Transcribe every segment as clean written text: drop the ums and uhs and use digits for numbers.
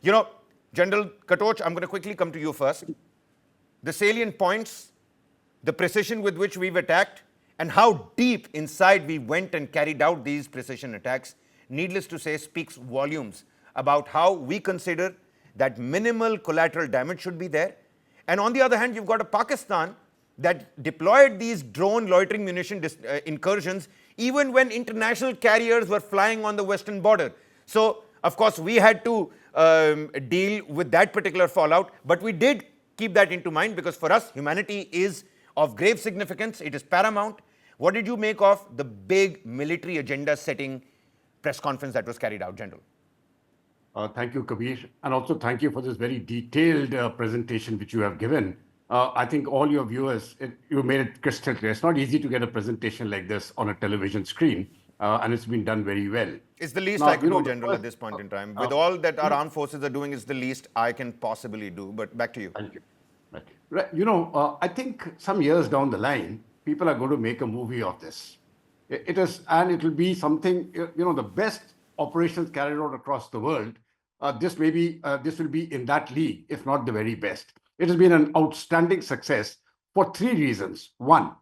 You know, General Katoch, I'm going to quickly come to you first. The salient points, the precision with which we've attacked, and how deep inside we went and carried out these precision attacks, needless to say, speaks volumes about how we consider that minimal collateral damage should be there. And on the other hand, you've got a Pakistan that deployed these drone loitering munition incursions even when international carriers were flying on the western border. So, of course, we had to deal with that particular fallout, but we did keep that into mind because for us, humanity is of grave significance. It is paramount. What did you make of the big military agenda setting press conference that was carried out, General? Thank you, Kabir. And also thank you for this very detailed presentation which you have given. I think all your viewers, you made it crystal clear. It's not easy to get a presentation like this on a television screen, and it's been done very well. It's the least Now, I could do, the General, at first, this point in time. With all that our armed forces are doing, it's the least I can possibly do. But back to you. thank you. Right. I think some years down the line, people are going to make a movie of this. It is, and it will be something, the best operations carried out across the world. This will be in that league, if not the very best. It has been an outstanding success for three reasons. One,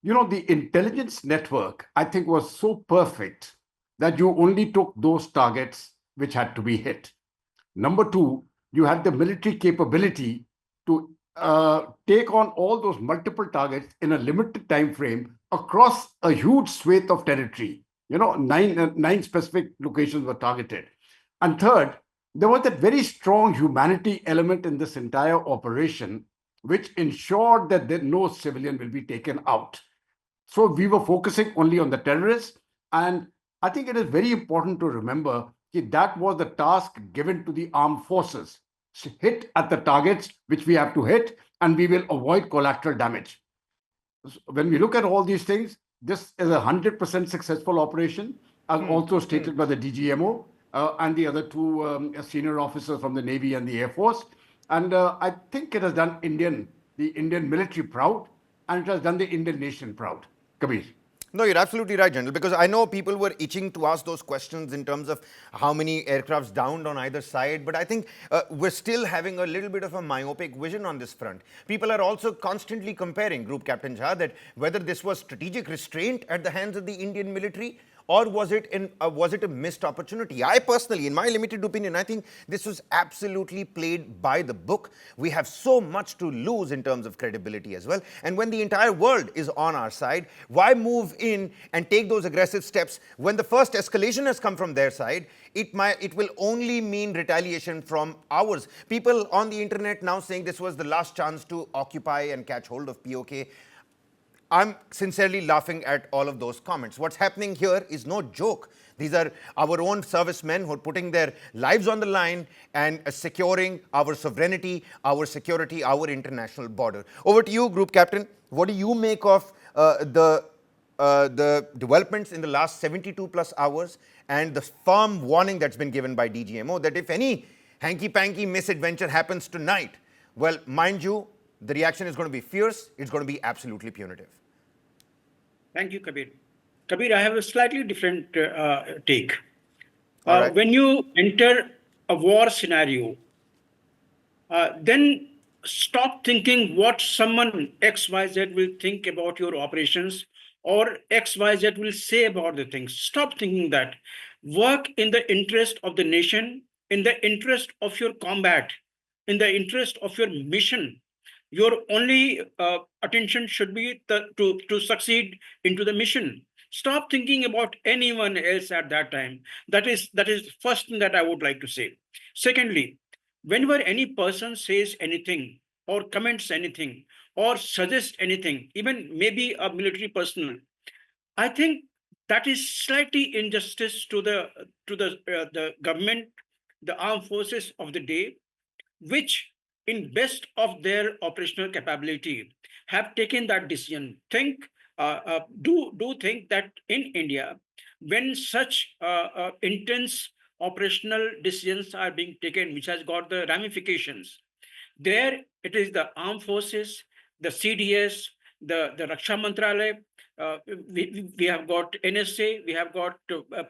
the intelligence network, I think, was so perfect that you only took those targets which had to be hit. Number two, you had the military capability to take on all those multiple targets in a limited time frame across a huge swathe of territory. Nine specific locations were targeted. And third, there was that very strong humanity element in this entire operation, which ensured that no civilian will be taken out. So we were focusing only on the terrorists. And I think it is very important to remember that was the task given to the armed forces. Hit at the targets which we have to hit, and we will avoid collateral damage. When we look at all these things, this is a 100% successful operation, as also stated by the DGMO and the other two senior officers from the Navy and the Air Force. And I think it has done the Indian military proud, and it has done the Indian nation proud. Kabir. No, you're absolutely right, General, because I know people were itching to ask those questions in terms of how many aircrafts downed on either side. But I think we're still having a little bit of a myopic vision on this front. People are also constantly comparing, Group Captain Jha, that whether this was strategic restraint at the hands of the Indian military or was it a missed opportunity? I personally, in my limited opinion, I think this was absolutely played by the book. We have so much to lose in terms of credibility as well. And when the entire world is on our side, why move in and take those aggressive steps when the first escalation has come from their side? It will only mean retaliation from ours. People on the internet now saying this was the last chance to occupy and catch hold of POK. I'm sincerely laughing at all of those comments. What's happening here is no joke. These are our own servicemen who are putting their lives on the line and securing our sovereignty, our security, our international border. Over to you, Group Captain. What do you make of the developments in the last 72 plus hours and the firm warning that's been given by DGMO that if any hanky-panky misadventure happens tonight, well, mind you, the reaction is going to be fierce. It's going to be absolutely punitive. Thank you, Kabir. Kabir, I have a slightly different take. Right. When you enter a war scenario, then stop thinking what someone XYZ will think about your operations or XYZ will say about the things. Stop thinking that. Work in the interest of the nation, in the interest of your combat, in the interest of your mission. Your only attention should be to succeed into the mission. Stop thinking about anyone else at that time. That is first thing that I would like to say. Secondly, whenever any person says anything or comments anything or suggests anything, even maybe a military personnel, I think that is slightly injustice to the government, the armed forces of the day, which in best of their operational capability have taken that decision. Do think that in India, when such intense operational decisions are being taken, which has got the ramifications, there it is the armed forces, the CDS, the Raksha Mantralaya, we have got NSA, we have got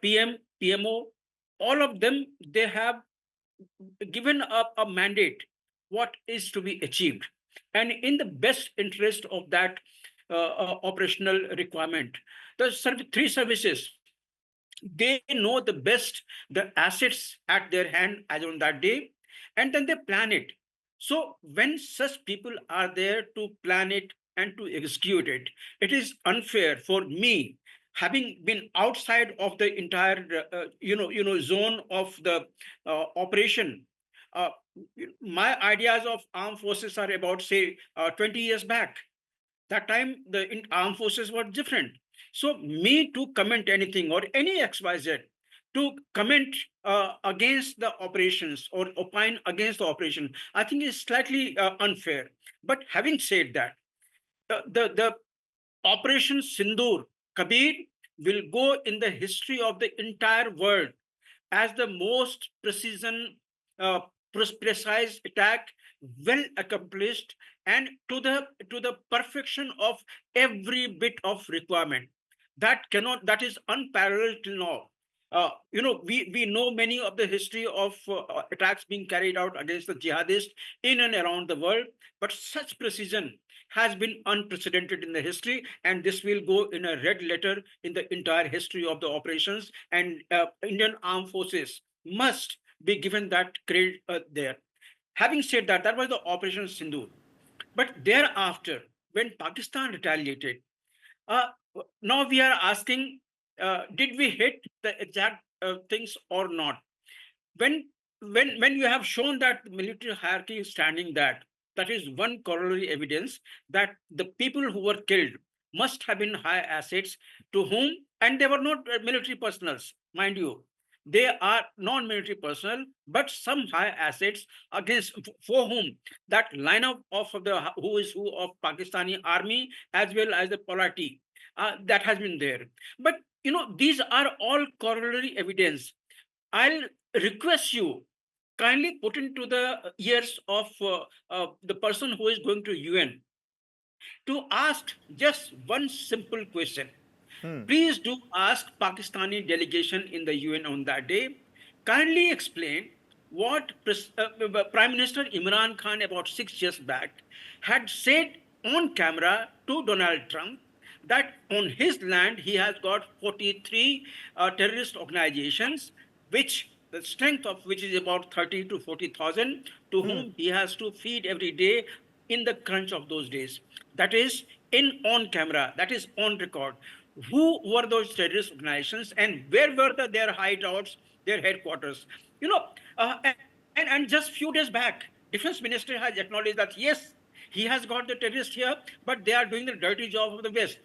PM, PMO, all of them, they have given a mandate, what is to be achieved, and in the best interest of that operational requirement, the three services, they know the best the assets at their hand as on that day, and then they plan it. So when such people are there to plan it and to execute it, it is unfair for me, having been outside of the entire zone of the operation. uh, my ideas of armed forces are about, say, 20 years back. That time the armed forces were different. So me to comment anything or any XYZ to comment against the operations or opine against the operation, I think is slightly unfair. But having said that, the Operation Sindoor, Kabir, will go in the history of the entire world as the most precision, uh, precise attack, well accomplished, and to the perfection of every bit of requirement. That is unparalleled till now. We know many of the history of attacks being carried out against the jihadists in and around the world, but such precision has been unprecedented in the history, and this will go in a red letter in the entire history of the operations. And Indian armed forces must be given that credit there. Having said that, that was the Operation Sindoor. But thereafter, when Pakistan retaliated, uh, now we are asking, did we hit the exact things or not? when when you have shown that military hierarchy is standing, that is one corollary evidence that the people who were killed must have been high assets, to whom, and they were not military personals, mind you, they are non-military personnel, but some high assets against, for whom that lineup of the who is who of Pakistani army as well as the polity, that has been there. But these are all corollary evidence. I'll request you, kindly put into the ears of the person who is going to UN to ask just one simple question. Please do ask Pakistani delegation in the UN on that day. Kindly explain what Prime Minister Imran Khan about 6 years back had said on camera to Donald Trump, that on his land he has got 43 terrorist organizations, which the strength of which is about 30 to 40,000, to whom he has to feed every day in the crunch of those days. That is in on camera, that is on record. Who were those terrorist organizations, and where were their hideouts, their headquarters? And just few days back, defense minister has acknowledged that yes, he has got the terrorists here, but they are doing the dirty job of the West.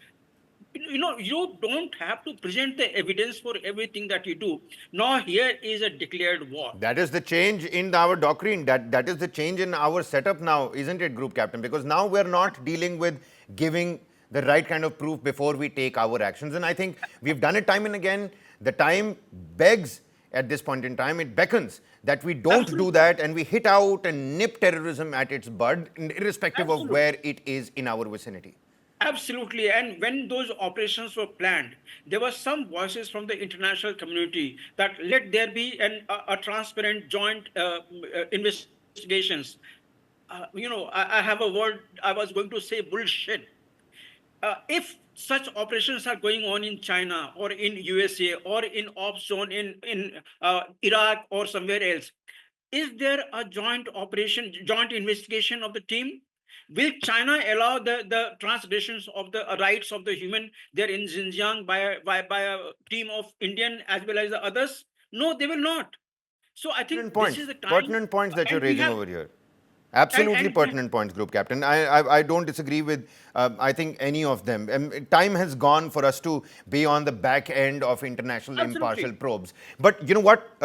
You don't have to present the evidence for everything that you do. Now here is a declared war. That is the change in our doctrine. That is the change in our setup now, isn't it, Group Captain? Because now we're not dealing with giving the right kind of proof before we take our actions. And I think we've done it time and again. The time begs at this point in time, it beckons that we don't do Absolutely. that and we hit out and nip terrorism at its bud, irrespective of Absolutely. where it is in our vicinity. Absolutely. And when those operations were planned, there were some voices from the international community that let there be a transparent joint investigations. I have a word, I was going to say bullshit. If such operations are going on in China or in USA or in ops zone in Iraq or somewhere else, is there a joint operation, joint investigation of the team? Will China allow the transgressions of the rights of the human there in Xinjiang by a team of Indian as well as the others? No, they will not. So I think this is the time, Pertinent points that you're and we raising have, over here. Absolutely and we, pertinent points, Group Captain. I don't disagree with, I think, any of them. Time has gone for us to be on the back end of international impartial absolutely. probes. But you know what,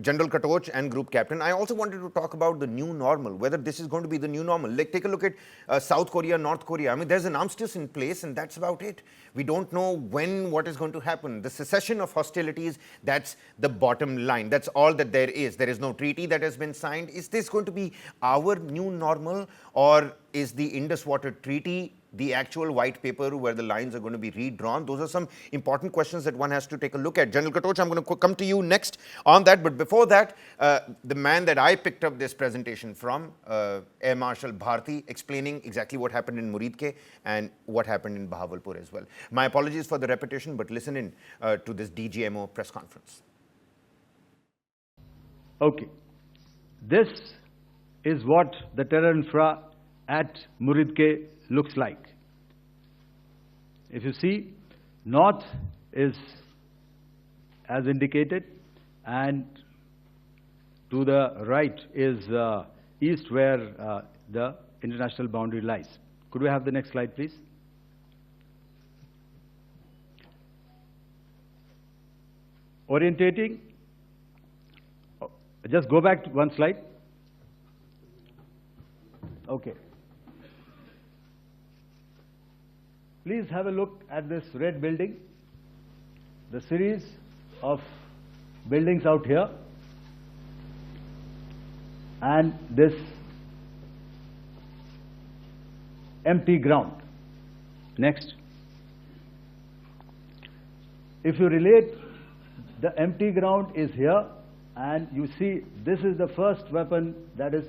General Katoch and Group Captain, I also wanted to talk about the new normal, whether this is going to be the new normal. Like, take a look at South Korea, North Korea. I mean, there's an armistice in place, and that's about it. We don't know when what is going to happen. The cessation of hostilities, that's the bottom line. That's all that there is. There is no treaty that has been signed. Is this going to be our new normal, or is the Indus Water Treaty the actual white paper where the lines are going to be redrawn? Those are some important questions that one has to take a look at. General Katoch, I'm going to come to you next on that. But before that, the man that I picked up this presentation from, Air Marshal Bharti, explaining exactly what happened in Muridke and what happened in Bahawalpur as well. My apologies for the repetition, but listen in to this DGMO press conference. Okay. This is what the terror infra at Muridke looks like. If you see, north is as indicated, and to the right is east, where the international boundary lies. Could we have the next slide, please? Orientating. Just go back to one slide. Okay. Please have a look at this red building, the series of buildings out here, and this empty ground. Next. If you relate, the empty ground is here, and you see this is the first weapon that is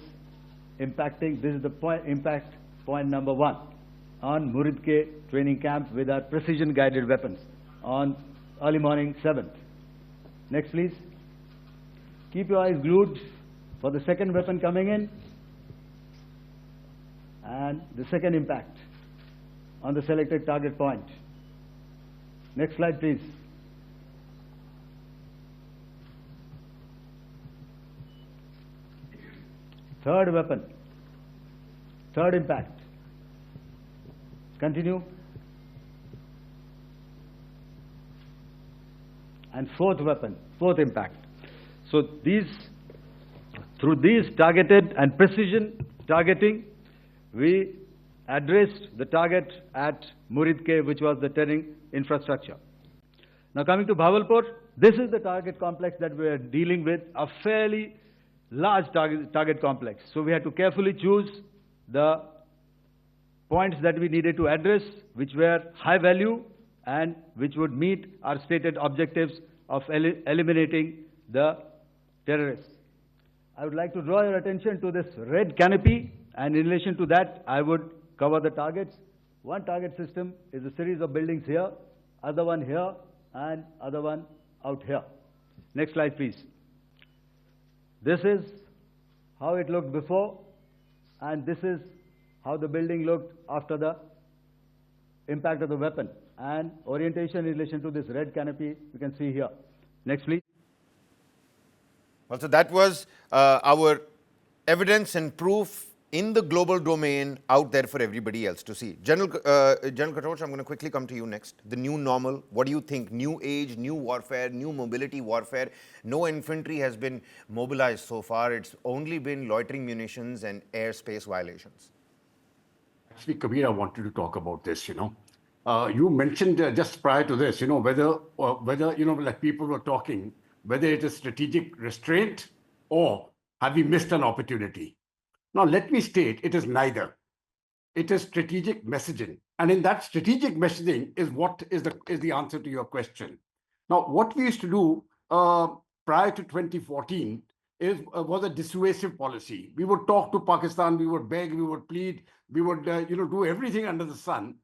impacting. This is the impact point number 1 on Muridke training camp with our precision guided weapons on early morning 7th. Next, please. Keep your eyes glued for the second weapon coming in and the second impact on the selected target point. Next slide, please. Third weapon, third impact. Continue. And fourth weapon, fourth impact. So through these targeted and precision targeting, we addressed the target at Muridke, which was the terrain infrastructure. Now coming to Bahawalpur, this is the target complex that we are dealing with, a fairly large target complex. So we had to carefully choose the points that we needed to address, which were high value and which would meet our stated objectives of eliminating the terrorists. I would like to draw your attention to this red canopy, and in relation to that, I would cover the targets. One target system is a series of buildings here, other one here, and other one out here. Next slide, please. This is how it looked before, and this is how the building looked after the impact of the weapon. And orientation in relation to this red canopy, you can see here. Next, please. Well, so that was our evidence and proof in the global domain out there for everybody else to see. General Katoch, I'm going to quickly come to you next. The new normal, what do you think? New age, new warfare, new mobility warfare. No infantry has been mobilized so far. It's only been loitering munitions and airspace violations. Actually, Kabir, I wanted to talk about this, you mentioned just prior to this, whether, like people were talking, whether it is strategic restraint or have we missed an opportunity? Now, let me state, it is neither. It is strategic messaging. And in that strategic messaging is what is the answer to your question. Now, what we used to do prior to 2014 was a dissuasive policy. We would talk to Pakistan, we would beg, we would plead, we would do everything under the sun,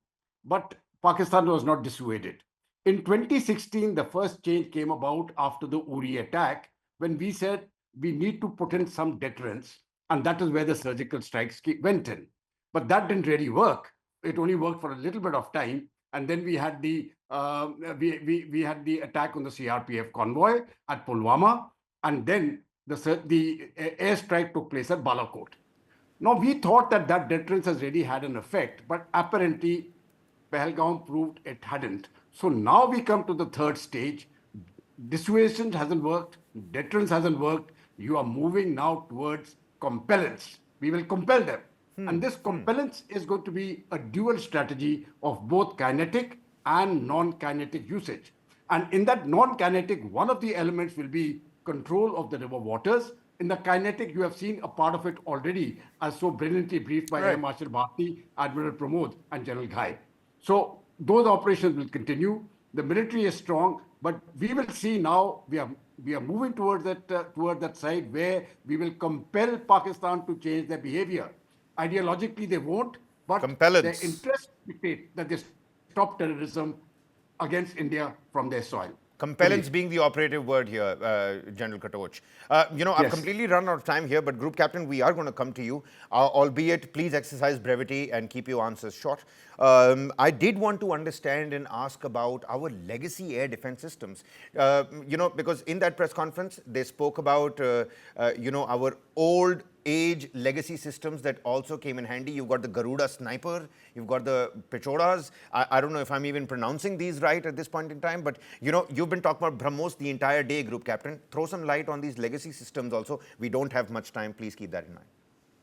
but Pakistan was not dissuaded. In 2016, the first change came about after the Uri attack, when we said we need to put in some deterrence, and that is where the surgical strikes went in. But that didn't really work. It only worked for a little bit of time, and then we had the we had the attack on the CRPF convoy at Pulwama, and then the airstrike took place at Balakot. Now, we thought that deterrence has really had an effect, but apparently Pahalgam proved it hadn't. So now we come to the third stage. Dissuasion hasn't worked, deterrence hasn't worked. You are moving now towards compellence. We will compel them. And this compellence is going to be a dual strategy of both kinetic and non-kinetic usage. And in that non-kinetic, one of the elements will be control of the river waters, in the kinetic, you have seen a part of it already, as so brilliantly briefed by Air Right. Marshal Bharti, Admiral Pramod, and General Ghai. So those operations will continue. The military is strong, but we will see now we are moving towards that side where we will compel Pakistan to change their behavior. Ideologically, they won't, but their Compellence. interests dictate that they stop terrorism against India from their soil. Compellence Please. being the operative word here, General Katoch. I've Yes. completely run out of time here, but Group Captain, we are going to come to you, albeit please exercise brevity and keep your answers short. I did want to understand and ask about our legacy air defense systems. Because in that press conference, they spoke about, our old age legacy systems that also came in handy. You've got the Garuda Sniper, you've got the Pechodas. I don't know if I'm even pronouncing these right at this point in time, but you've been talking about BrahMos the entire day, Group Captain. Throw some light on these legacy systems also. We don't have much time. Please keep that in mind.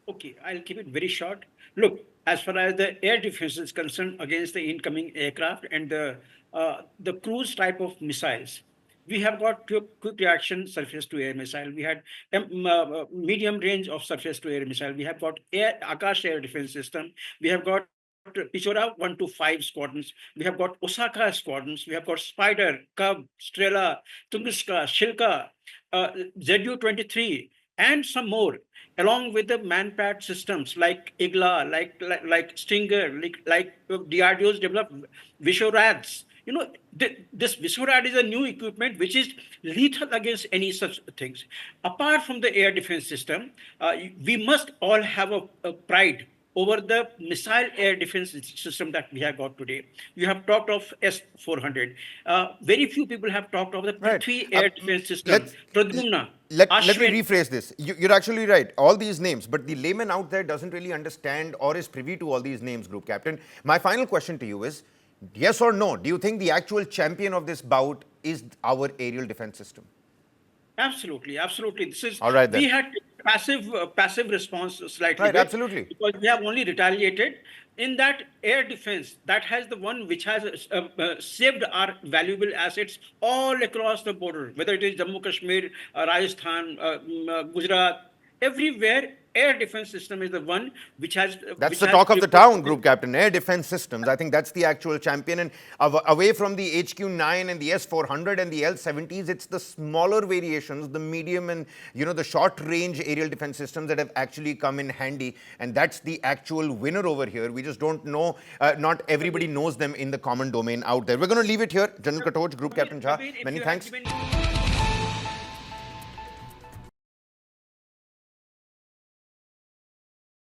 Okay, I'll keep it very short. Look, as far as the air defense is concerned against the incoming aircraft and the cruise type of missiles, we have got quick reaction surface to air missile. We had medium range of surface to air missile. We have got Akash air defense system. We have got Pichora 1 to 5 squadrons. We have got Osaka squadrons. We have got Spider, Cub, Strela, Tunguska, Shilka, ZU-23, and some more, along with the manpad systems like IGLA, like Stinger, like DRDO's developed Vishorads. This Visorad is a new equipment which is lethal against any such things. Apart from the air defense system, we must all have a pride over the missile air defense system that we have got today. You have talked of S-400. Very few people have talked of the Right. Prithvi air defense system, Let's- Pradyumna, Let me Ashwin. rephrase this. You're actually right. All these names, but the layman out there doesn't really understand or is privy to all these names, Group Captain. My final question to you is, yes or no, do you think the actual champion of this bout is our aerial defense system? Absolutely, absolutely. This is All right, then. we had passive response slightly Right, bit absolutely. because we have only retaliated. In that air defense, that has the one which has saved our valuable assets all across the border, whether it is Jammu Kashmir, Rajasthan, Gujarat, everywhere. Air defense system is the one which has. That's which the has talk of the prepared- town, Group Captain. Air defense systems. I think that's the actual champion. And away from the HQ-9 and the S-400 and the L-70s, it's the smaller variations, the medium and the short-range aerial defense systems that have actually come in handy. And that's the actual winner over here. We just don't know. Not everybody knows them in the common domain out there. We're going to leave it here. General Katoch, Group Captain Jha, Kabir, if many you have thanks. given-